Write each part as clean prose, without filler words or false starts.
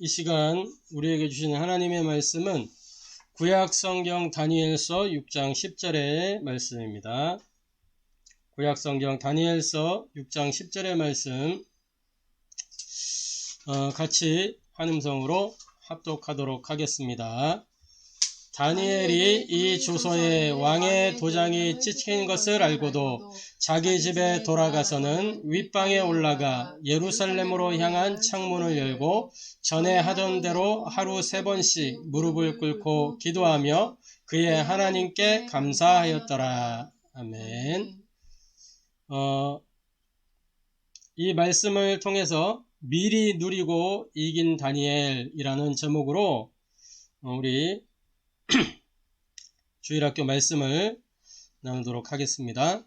이 시간 우리에게 주시는 하나님의 말씀은 구약성경 다니엘서 6장 10절의 말씀입니다. 구약성경 다니엘서 6장 10절의 말씀 같이 한음성으로 합독하도록 하겠습니다. 다니엘이 이 조서에 왕의 도장이 찍힌 것을 알고도 자기 집에 돌아가서는 윗방에 올라가 예루살렘으로 향한 창문을 열고 전에 하던 대로 하루 3번씩 무릎을 꿇고 기도하며 그의 하나님께 감사하였더라. 아멘. 이 말씀을 통해서 미리 누리고 이긴 다니엘이라는 제목으로 우리 주일학교 말씀을 나누도록 하겠습니다.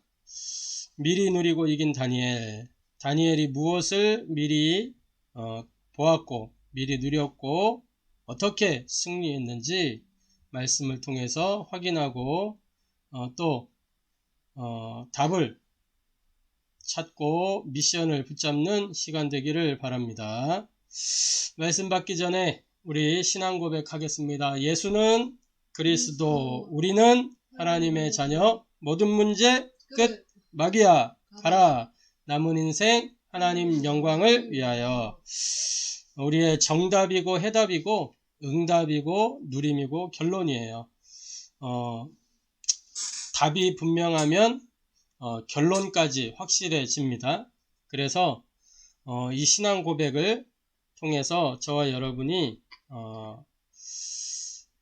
미리 누리고 이긴 다니엘. 다니엘이 무엇을 미리 보았고 미리 누렸고 어떻게 승리했는지 말씀을 통해서 확인하고 또 답을 찾고 미션을 붙잡는 시간 되기를 바랍니다. 말씀 받기 전에 우리 신앙 고백하겠습니다. 예수는 그리스도, 우리는 하나님의 자녀, 모든 문제 끝, 마귀야 가라, 남은 인생 하나님 영광을 위하여. 우리의 정답이고 해답이고 응답이고 누림이고 결론이에요. 답이 분명하면 결론까지 확실해집니다. 그래서 이 신앙 고백을 통해서 저와 여러분이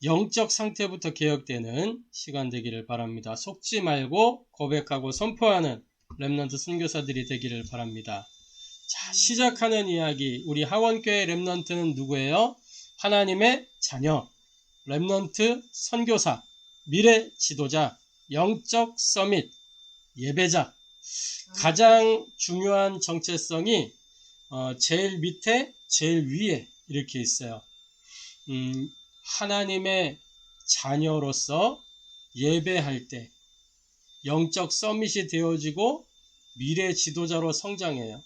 영적 상태부터 개혁되는 시간 되기를 바랍니다. 속지 말고 고백하고 선포하는 렘넌트 선교사들이 되기를 바랍니다. 자, 시작하는 이야기. 우리 하원교회 렘넌트는 누구예요? 하나님의 자녀, 렘넌트 선교사, 미래 지도자, 영적 서밋, 예배자. 가장 중요한 정체성이 제일 밑에 제일 위에 이렇게 있어요. 하나님의 자녀로서 예배할 때 영적 서밋이 되어지고 미래 지도자로 성장해요.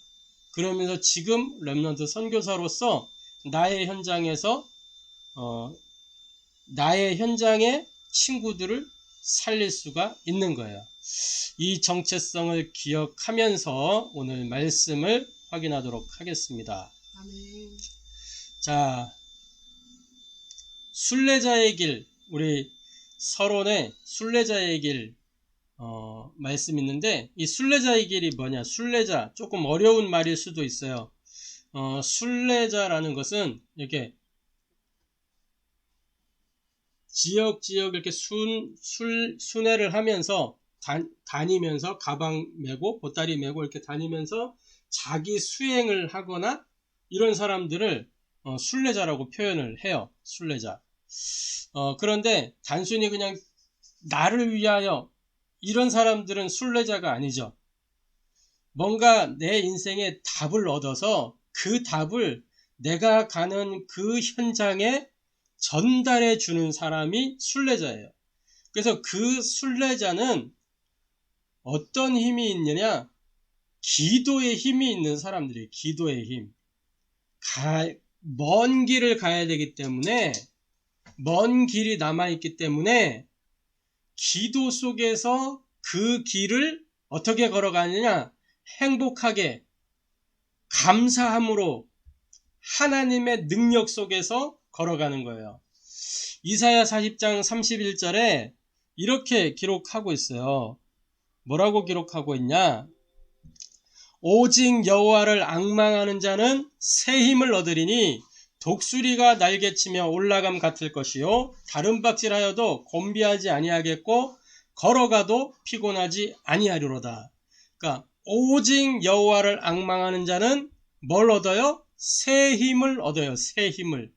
그러면서 지금 렘넌트 선교사로서 나의 현장에서 나의 현장의 친구들을 살릴 수가 있는 거예요. 이 정체성을 기억하면서 오늘 말씀을 확인하도록 하겠습니다. 아멘. 자, 순례자의 길, 우리 서론에 순례자의 길 말씀 있는데, 이 순례자의 길이 뭐냐? 순례자, 조금 어려운 말일 수도 있어요. 순례자라는 것은 이렇게 지역 이렇게 순회를 하면서 다니면서 가방 메고 보따리 메고 이렇게 다니면서 자기 수행을 하거나 이런 사람들을 순례자라고 표현을 해요. 순례자. 그런데 단순히 그냥 나를 위하여 이런 사람들은 순례자가 아니죠. 뭔가 내 인생에 답을 얻어서 그 답을 내가 가는 그 현장에 전달해 주는 사람이 순례자예요. 그래서 그 순례자는 어떤 힘이 있느냐? 기도의 힘이 있는 사람들이에요. 기도의 힘. 먼 길을 가야 되기 때문에, 먼 길이 남아있기 때문에 기도 속에서 그 길을 어떻게 걸어가느냐? 행복하게 감사함으로 하나님의 능력 속에서 걸어가는 거예요. 이사야 40장 31절에 이렇게 기록하고 있어요. 뭐라고 기록하고 있냐? 오직 여호와를 앙망하는 자는 새 힘을 얻으리니 독수리가 날개치며 올라감 같을 것이요 다른 박질하여도 곤비하지 아니하겠고 걸어가도 피곤하지 아니하리로다. 그러니까 오직 여호와를 앙망하는 자는 뭘 얻어요? 새 힘을 얻어요. 새 힘을.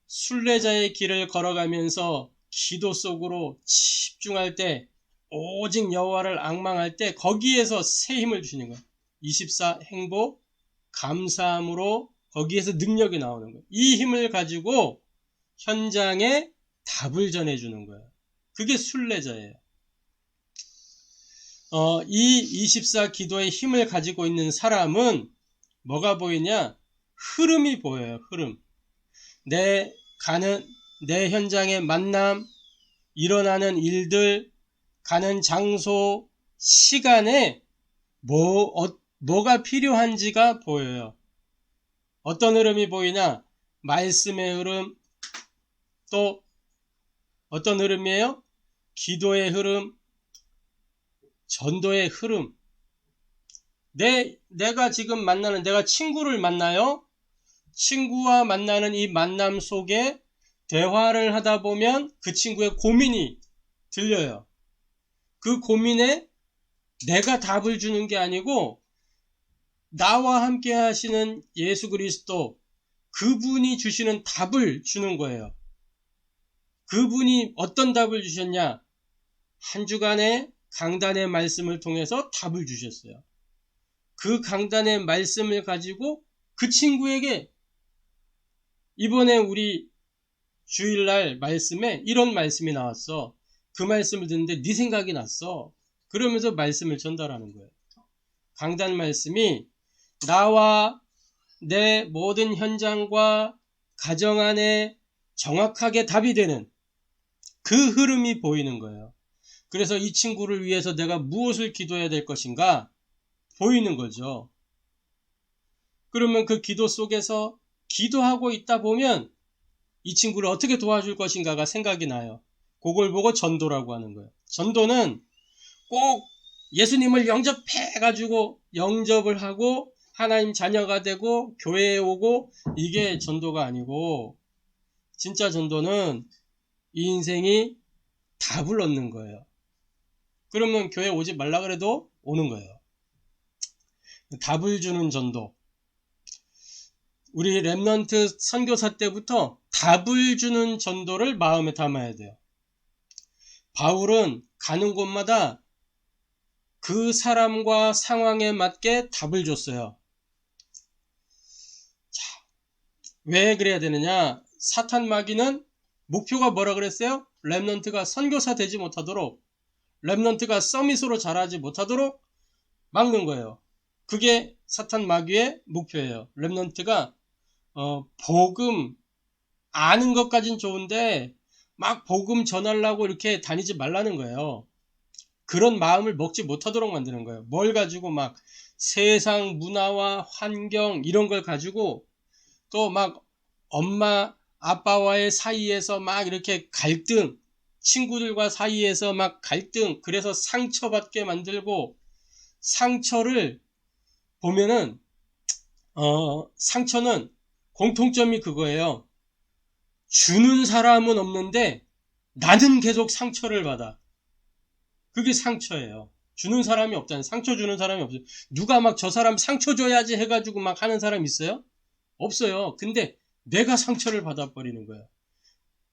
순례자의 길을 걸어가면서 기도 속으로 집중할 때, 오직 여호와를 앙망할 때 거기에서 새 힘을 주시는 거예요. 24 행복, 감사함으로 거기에서 능력이 나오는 거예요. 이 힘을 가지고 현장에 답을 전해주는 거예요. 그게 순례자예요. 이 24 기도의 힘을 가지고 있는 사람은 뭐가 보이냐? 흐름이 보여요. 흐름. 내 현장의 만남, 일어나는 일들, 가는 장소, 시간에 뭐가 필요한지가 보여요. 어떤 흐름이 보이나? 말씀의 흐름, 또 어떤 흐름이에요? 기도의 흐름, 전도의 흐름. 내가 지금 내가 친구를 만나요. 친구와 만나는 이 만남 속에 대화를 하다 보면 그 친구의 고민이 들려요. 그 고민에 내가 답을 주는 게 아니고 나와 함께 하시는 예수 그리스도, 그분이 주시는 답을 주는 거예요. 그분이 어떤 답을 주셨냐? 한 주간의 강단의 말씀을 통해서 답을 주셨어요. 그 강단의 말씀을 가지고 그 친구에게 이번에 우리 주일날 말씀에 이런 말씀이 나왔어. 그 말씀을 듣는데 네 생각이 났어. 그러면서 말씀을 전달하는 거예요. 강단 말씀이 나와 내 모든 현장과 가정 안에 정확하게 답이 되는 그 흐름이 보이는 거예요. 그래서 이 친구를 위해서 내가 무엇을 기도해야 될 것인가 보이는 거죠. 그러면 그 기도 속에서 기도하고 있다 보면 이 친구를 어떻게 도와줄 것인가가 생각이 나요. 그걸 보고 전도라고 하는 거예요. 전도는 꼭 예수님을 영접해가지고 영접을 하고 하나님 자녀가 되고 교회에 오고 이게 전도가 아니고, 진짜 전도는 이 인생이 답을 얻는 거예요. 그러면 교회 오지 말라 그래도 오는 거예요. 답을 주는 전도. 우리 랩넌트 선교사 때부터 답을 주는 전도를 마음에 담아야 돼요. 바울은 가는 곳마다 그 사람과 상황에 맞게 답을 줬어요. 자, 왜 그래야 되느냐? 사탄 마귀는 목표가 뭐라 그랬어요? 랩넌트가 선교사 되지 못하도록, 랩넌트가 서밋으로 자라지 못하도록 막는 거예요. 그게 사탄 마귀의 목표예요. 랩넌트가 복음 아는 것까진 좋은데 막 복음 전하려고 이렇게 다니지 말라는 거예요. 그런 마음을 먹지 못하도록 만드는 거예요. 뭘 가지고 막 세상 문화와 환경 이런 걸 가지고 또 막 엄마 아빠와의 사이에서 막 이렇게 갈등, 친구들과 사이에서 막 갈등, 그래서 상처받게 만들고, 상처를 보면은 상처는 공통점이 그거예요. 주는 사람은 없는데 나는 계속 상처를 받아. 그게 상처예요. 주는 사람이 없다는, 상처 주는 사람이 없어요. 누가 막 저 사람 상처 줘야지 해가지고 막 하는 사람 있어요? 없어요. 근데 내가 상처를 받아버리는 거예요.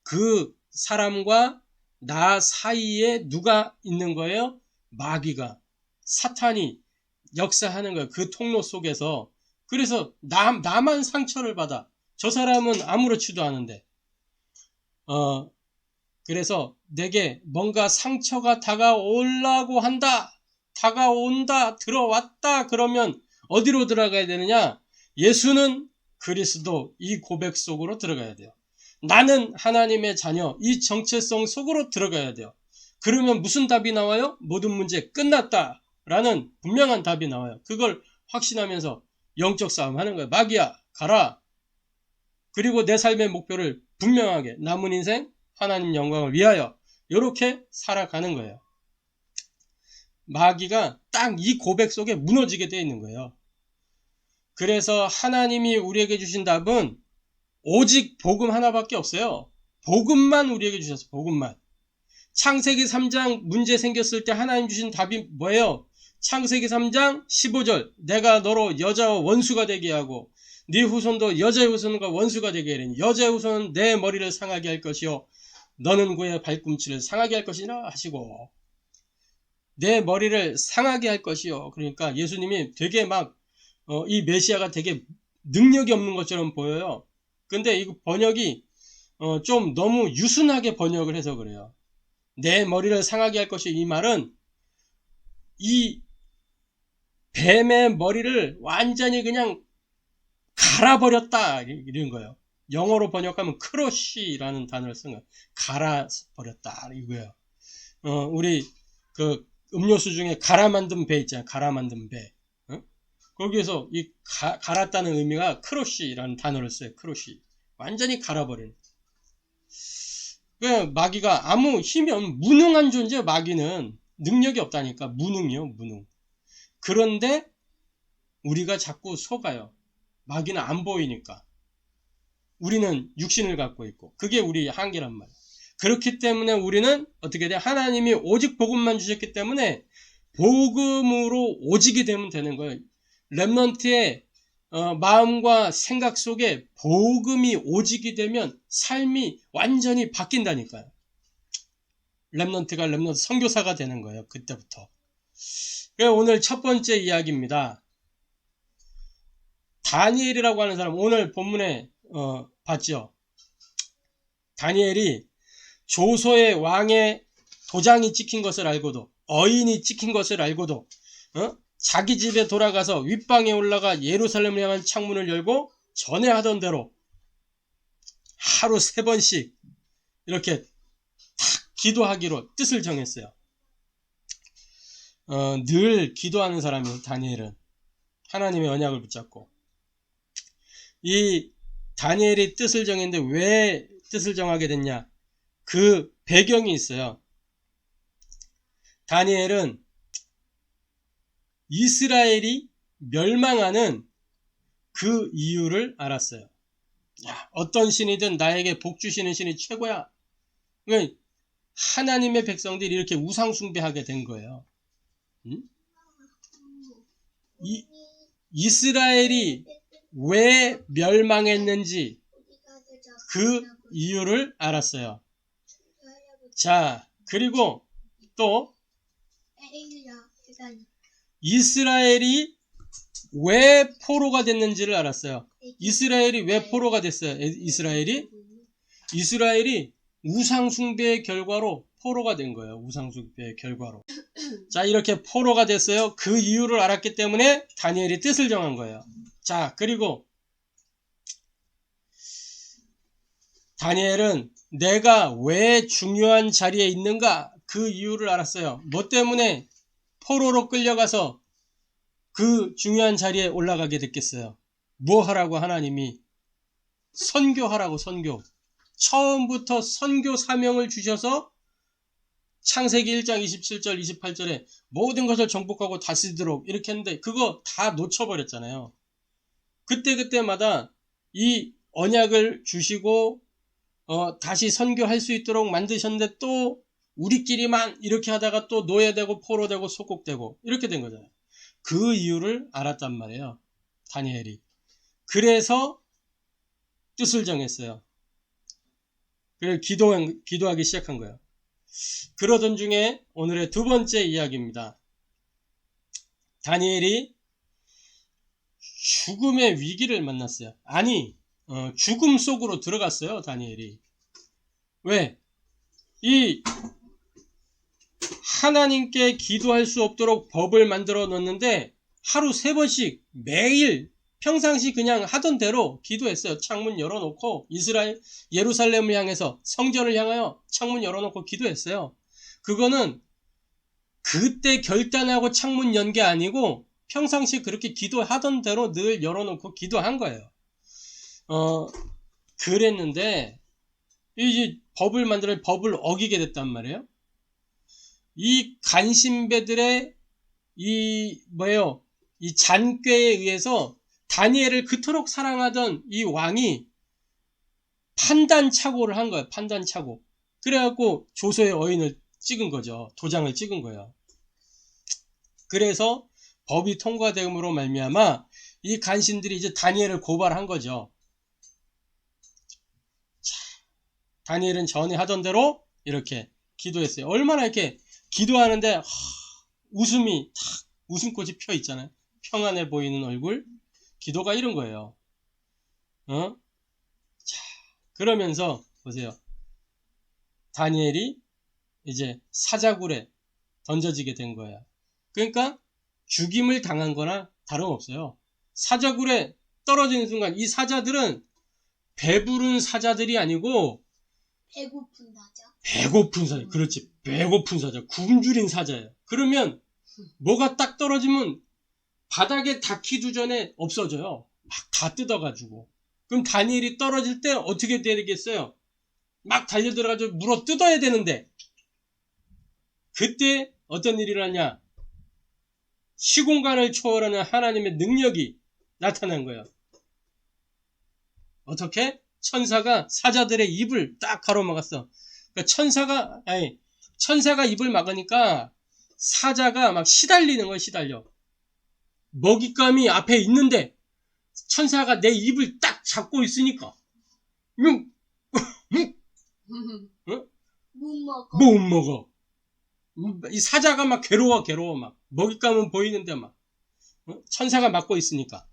그 사람과 나 사이에 누가 있는 거예요? 마귀가, 사탄이 역사하는 거예요. 그 통로 속에서. 그래서 나만 상처를 받아. 저 사람은 아무렇지도 않은데. 그래서 내게 뭔가 상처가 다가오려고 한다. 다가온다. 들어왔다. 그러면 어디로 들어가야 되느냐? 예수는 그리스도, 이 고백 속으로 들어가야 돼요. 나는 하나님의 자녀, 이 정체성 속으로 들어가야 돼요. 그러면 무슨 답이 나와요? 모든 문제 끝났다 라는 분명한 답이 나와요. 그걸 확신하면서 영적 싸움 하는 거예요. 마귀야 가라. 그리고 내 삶의 목표를 분명하게, 남은 인생 하나님 영광을 위하여 이렇게 살아가는 거예요. 마귀가 딱 이 고백 속에 무너지게 되어 있는 거예요. 그래서 하나님이 우리에게 주신 답은 오직 복음 하나밖에 없어요. 복음만 우리에게 주셨어요. 복음만. 창세기 3장 문제 생겼을 때 하나님 주신 답이 뭐예요? 창세기 3장 15절 내가 너로 여자와 원수가 되게 하고 네 후손도 여자의 후손과 원수가 되게 하리니 여자의 후손은 내 머리를 상하게 할 것이요 너는 그의 발꿈치를 상하게 할 것이라 하시고, 내 머리를 상하게 할 것이요. 그러니까 예수님이 되게 막 이 메시아가 되게 능력이 없는 것처럼 보여요. 근데 이 번역이 좀 너무 유순하게 번역을 해서 그래요. 내 머리를 상하게 할 것이, 이 말은 이 뱀의 머리를 완전히 그냥 갈아버렸다 이런 거예요. 영어로 번역하면 크러쉬라는 단어를 쓴 거예요. 갈아버렸다 이거예요. 우리 그 음료수 중에 갈아 만든 배 있잖아요. 갈아 만든 배. 거기에서 이 갈았다는 의미가 크러쉬라는 단어를 써요. 크러쉬. 완전히 갈아버리는. 그 마귀가 아무 힘이 없는 무능한 존재. 마귀는 능력이 없다니까. 무능이요, 무능. 그런데 우리가 자꾸 속아요. 마귀는 안 보이니까. 우리는 육신을 갖고 있고 그게 우리 한계란 말이에요. 그렇기 때문에 우리는 어떻게 돼? 하나님이 오직 복음만 주셨기 때문에 복음으로 오직이 되면 되는 거예요. 렘넌트의 마음과 생각 속에 복음이 오직이 되면 삶이 완전히 바뀐다니까요. 렘넌트가 렘넌트 선교사가 되는 거예요. 그때부터. 오늘 첫 번째 이야기입니다. 다니엘이라고 하는 사람 오늘 본문에 봤죠. 다니엘이 조소의 왕의 도장이 찍힌 것을 알고도 어인이 찍힌 것을 알고도 자기 집에 돌아가서 윗방에 올라가 예루살렘을 향한 창문을 열고 전에 하던 대로 하루 3번씩 이렇게 탁 기도하기로 뜻을 정했어요. 늘 기도하는 사람이 다니엘은 하나님의 언약을 붙잡고 이 다니엘이 뜻을 정했는데 왜 뜻을 정하게 됐냐? 그 배경이 있어요. 다니엘은 이스라엘이 멸망하는 그 이유를 알았어요. 어떤 신이든 나에게 복 주시는 신이 최고야. 하나님의 백성들이 이렇게 우상숭배하게 된 거예요. 이스라엘이 왜 멸망했는지 그 이유를 알았어요. 자, 그리고 또 이스라엘이 왜 포로가 됐는지를 알았어요. 이스라엘이 왜 포로가 됐어요? 이스라엘이 우상숭배의 결과로 포로가 된 거예요. 우상숭배의 결과로. 자, 이렇게 포로가 됐어요. 그 이유를 알았기 때문에 다니엘이 뜻을 정한 거예요. 자, 그리고 다니엘은 내가 왜 중요한 자리에 있는가 그 이유를 알았어요. 뭐 때문에 포로로 끌려가서 그 중요한 자리에 올라가게 됐겠어요. 뭐 하라고 하나님이? 선교하라고. 선교. 처음부터 선교 사명을 주셔서 창세기 1장 27절 28절에 모든 것을 정복하고 다스리도록 이렇게 했는데 그거 다 놓쳐버렸잖아요. 그때마다 이 언약을 주시고 다시 선교할 수 있도록 만드셨는데 또 우리끼리만 이렇게 하다가 또 노예되고 포로되고 속국되고 이렇게 된 거잖아요. 그 이유를 알았단 말이에요. 다니엘이. 그래서 뜻을 정했어요. 그래서 기도하기 시작한 거예요. 그러던 중에 오늘의 두 번째 이야기입니다. 다니엘이 죽음의 위기를 만났어요. 아니, 죽음 속으로 들어갔어요. 다니엘이. 왜? 이 하나님께 기도할 수 없도록 법을 만들어 놓는데 하루 3번씩 매일 평상시 그냥 하던 대로 기도했어요. 창문 열어놓고 예루살렘을 향해서 성전을 향하여 창문 열어놓고 기도했어요. 그거는 그때 결단하고 창문 연 게 아니고 평상시 그렇게 기도하던 대로 늘 열어놓고 기도한 거예요. 그랬는데 이 법을 만들어 법을 어기게 됐단 말이에요. 이 간신배들의 이 잔꾀에 의해서 다니엘을 그토록 사랑하던 이 왕이 판단착오를 한 거예요. 판단착오. 그래갖고 조소의 어인을 찍은 거죠. 도장을 찍은 거예요. 그래서 법이 통과됨으로 말미암아 이 간신들이 이제 다니엘을 고발한 거죠. 자, 다니엘은 전에 하던 대로 이렇게 기도했어요. 얼마나 이렇게 기도하는데 웃음이 탁 웃음꽃이 펴 있잖아요. 평안해 보이는 얼굴. 기도가 이런 거예요. 자, 그러면서 보세요. 다니엘이 이제 사자굴에 던져지게 된 거예요. 그러니까 죽임을 당한 거나 다름없어요. 사자굴에 떨어지는 순간 이 사자들은 배부른 사자들이 아니고 배고픈 사자. 배고픈 사자. 그렇지. 배고픈 사자. 굶주린 사자예요. 그러면 뭐가 딱 떨어지면 바닥에 닿기도 전에 없어져요. 막 다 뜯어가지고. 그럼 다니엘이 떨어질 때 어떻게 되겠어요? 막 달려들어가지고 물어 뜯어야 되는데 그때 어떤 일이 일어나냐? 시공간을 초월하는 하나님의 능력이 나타난 거예요. 어떻게? 천사가 사자들의 입을 딱 가로막았어. 그러니까 천사가 입을 막으니까 사자가 막 시달리는 거야, 시달려. 먹잇감이 앞에 있는데 천사가 내 입을 딱 잡고 있으니까 못 먹어. 못 먹어. 이 사자가 막 괴로워 막. 먹잇감은 보이는데 막. 천사가 막고 있으니까.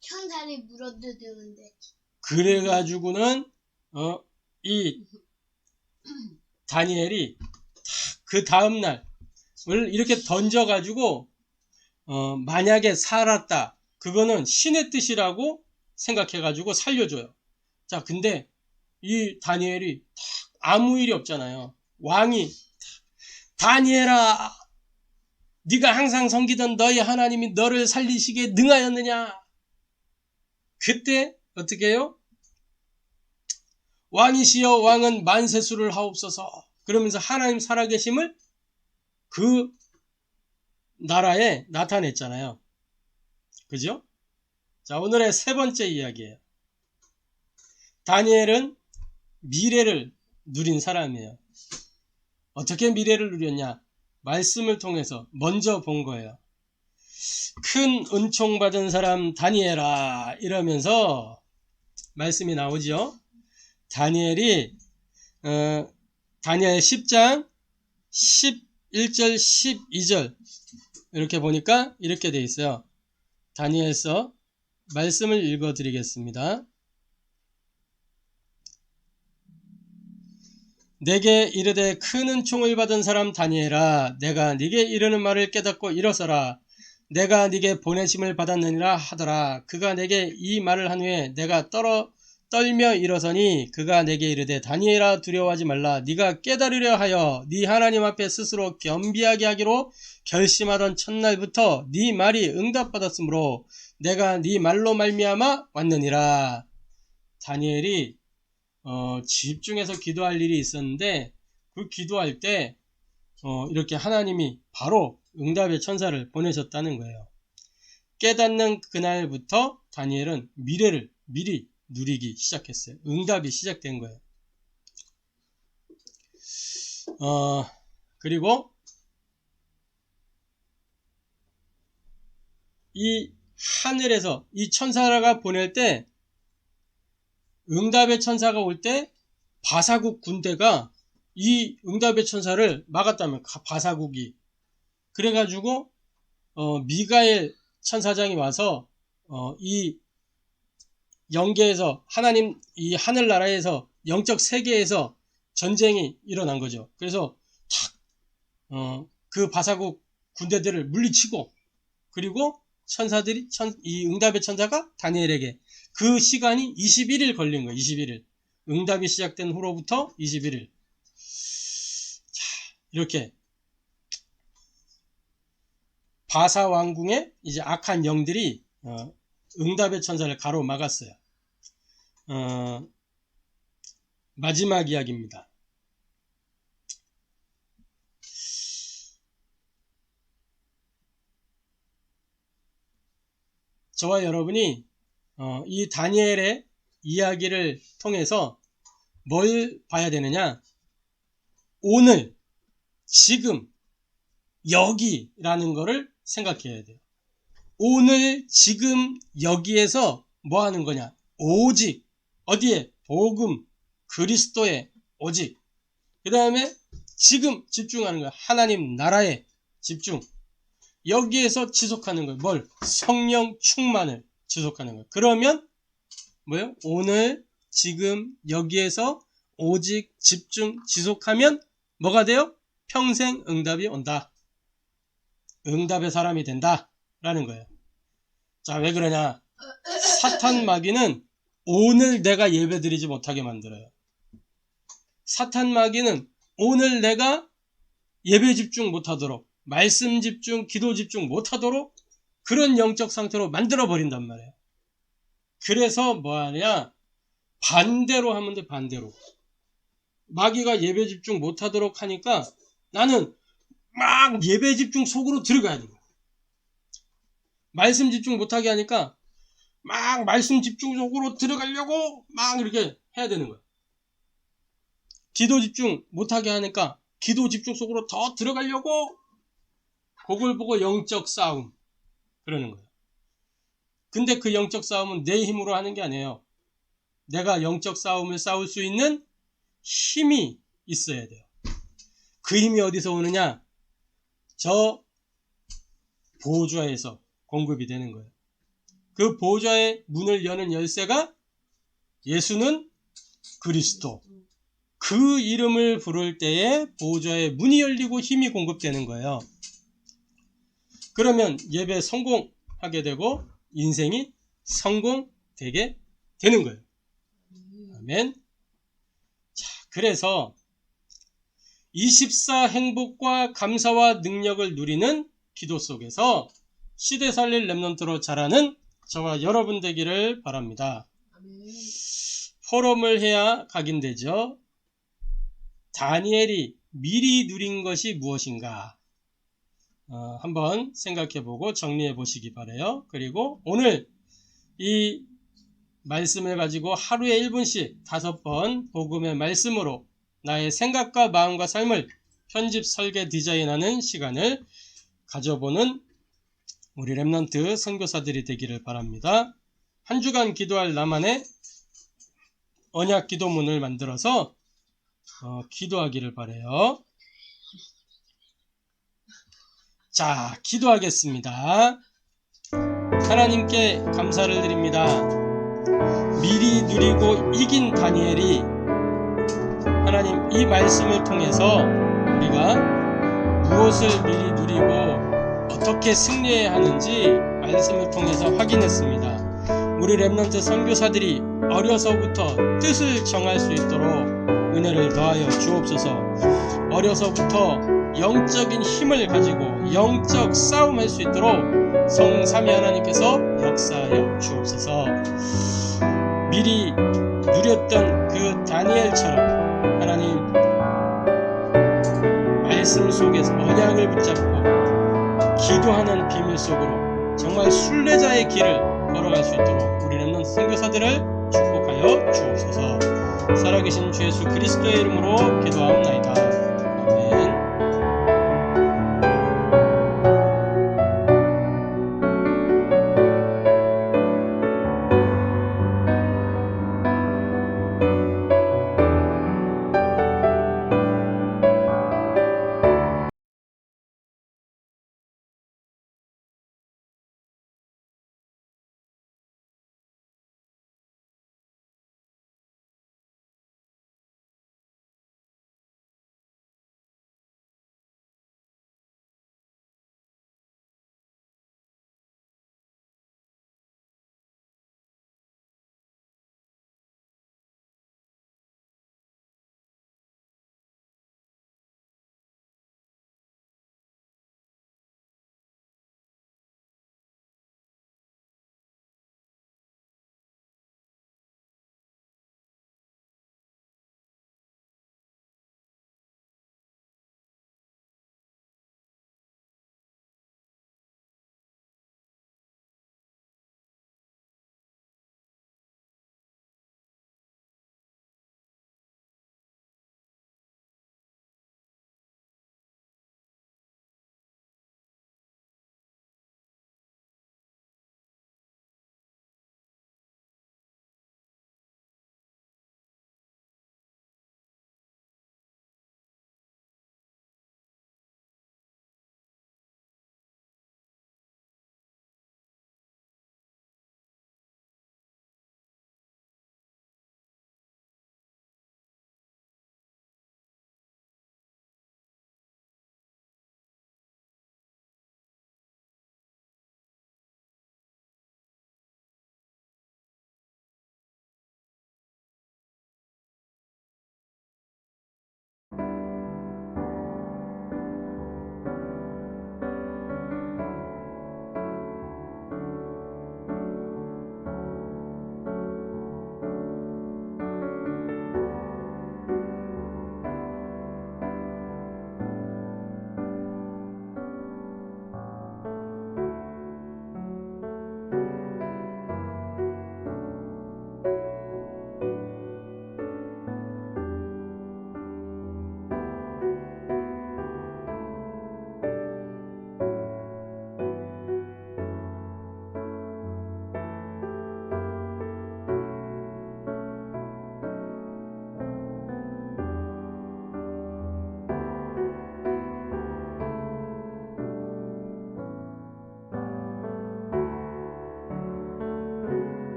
천사를 물어뜯는데. 그래가지고는 이 다니엘이 그 다음날 이렇게 던져가지고 만약에 살았다 그거는 신의 뜻이라고 생각해가지고 살려줘요. 자, 근데 이 다니엘이 아무 일이 없잖아요. 왕이 다니엘아, 네가 항상 섬기던 너희 하나님이 너를 살리시기에 능하였느냐? 그때 어떻게 해요? 왕이시여 왕은 만세수를 하옵소서. 그러면서 하나님 살아계심을 그 나라에 나타냈잖아요. 그죠? 자, 오늘의 세 번째 이야기예요. 다니엘은 미래를 누린 사람이에요. 어떻게 미래를 누렸냐? 말씀을 통해서 먼저 본 거예요. 큰 은총 받은 사람 다니엘아 이러면서 말씀이 나오죠. 다니엘이 다니엘 10장 11절 12절 이렇게 보니까 이렇게 돼 있어요. 다니엘서 말씀을 읽어 드리겠습니다. 내게 이르되 큰 은총을 받은 사람 다니엘아, 내가 네게 이르는 말을 깨닫고 일어서라. 내가 네게 보내심을 받았느니라 하더라. 그가 내게 이 말을 한 후에 내가 떨며 일어서니 그가 내게 이르되 다니엘아 두려워하지 말라. 네가 깨달으려 하여 네 하나님 앞에 스스로 겸비하게 하기로 결심하던 첫날부터 네 말이 응답받았으므로 내가 네 말로 말미암아 왔느니라. 다니엘이 집중해서 기도할 일이 있었는데 그 기도할 때 이렇게 하나님이 바로 응답의 천사를 보내셨다는 거예요. 깨닫는 그날부터 다니엘은 미래를 미리 누리기 시작했어요. 응답이 시작된 거예요. 그리고 이 하늘에서 이 천사가 보낼 때 응답의 천사가 올 때 바사국 군대가 이 응답의 천사를 막았다면 바사국이 그래가지고 미가엘 천사장이 와서 이 영계에서 하나님 이 하늘나라에서 영적 세계에서 전쟁이 일어난 거죠. 그래서 그 바사국 군대들을 물리치고 그리고 천사들이 이 응답의 천사가 다니엘에게 그 시간이 21일 걸린 거예요. 21일. 응답이 시작된 후로부터 21일. 자, 이렇게 바사 왕궁의 이제 악한 영들이 응답의 천사를 가로막았어요. 마지막 이야기입니다. 저와 여러분이 이 다니엘의 이야기를 통해서 뭘 봐야 되느냐? 오늘, 지금, 여기라는 거를 생각해야 돼요. 오늘, 지금, 여기에서 뭐 하는 거냐? 오직, 어디에? 복음, 그리스도에 오직. 그 다음에 지금 집중하는 거야. 하나님 나라에 집중. 여기에서 지속하는 거예요. 뭘? 성령 충만을 지속하는 거예요. 그러면 뭐예요? 오늘, 지금, 여기에서 오직 집중, 지속하면 뭐가 돼요? 평생 응답이 온다. 응답의 사람이 된다. 라는 거예요. 자, 왜 그러냐? 사탄 마귀는 오늘 내가 예배드리지 못하게 만들어요. 사탄 마귀는 오늘 내가 예배 집중 못하도록, 말씀 집중, 기도 집중 못하도록 그런 영적 상태로 만들어 버린단 말이에요. 그래서 뭐하냐? 반대로 하면 돼. 반대로. 마귀가 예배 집중 못하도록 하니까 나는 막 예배 집중 속으로 들어가야 돼. 말씀 집중 못하게 하니까 막 말씀 집중 속으로 들어가려고 막 이렇게 해야 되는 거야. 기도 집중 못하게 하니까 기도 집중 속으로 더 들어가려고 그걸 보고 영적 싸움 그러는 거예요. 근데 그 영적 싸움은 내 힘으로 하는 게 아니에요. 내가 영적 싸움을 싸울 수 있는 힘이 있어야 돼요. 그 힘이 어디서 오느냐? 저 보좌에서 공급이 되는 거예요. 그 보좌의 문을 여는 열쇠가 예수는 그리스도. 그 이름을 부를 때에 보좌의 문이 열리고 힘이 공급되는 거예요. 그러면 예배 성공하게 되고 인생이 성공되게 되는 거예요. 아멘. 자, 그래서 24 행복과 감사와 능력을 누리는 기도 속에서 시대 살릴 렘넌트로 자라는 저와 여러분 되기를 바랍니다. 포럼을 해야 각인되죠. 다니엘이 미리 누린 것이 무엇인가? 한번 생각해보고 정리해 보시기 바라요. 그리고 오늘 이 말씀을 가지고 하루에 1분씩 5번 복음의 말씀으로 나의 생각과 마음과 삶을 편집, 설계, 디자인하는 시간을 가져보는 우리 렘넌트 선교사들이 되기를 바랍니다. 한 주간 기도할 나만의 언약 기도문을 만들어서 기도하기를 바라요. 자, 기도하겠습니다. 하나님께 감사를 드립니다. 미리 누리고 이긴 다니엘이 하나님 이 말씀을 통해서 우리가 무엇을 미리 누리고 어떻게 승리해야 하는지 말씀을 통해서 확인했습니다. 우리 렘넌트 선교사들이 어려서부터 뜻을 정할 수 있도록 은혜를 더하여 주옵소서. 어려서부터 영적인 힘을 가지고 영적 싸움할 수 있도록 성삼위 하나님께서 역사하여 주옵소서. 미리 누렸던 그 다니엘처럼 하나님 말씀 속에서 언약을 붙잡고 기도하는 비밀 속으로 정말 순례자의 길을 걸어갈 수 있도록 우리 렘넌트 선교사들을 축복하여 주옵소서. 살아계신 주 예수 그리스도의 이름으로 기도하옵나이다.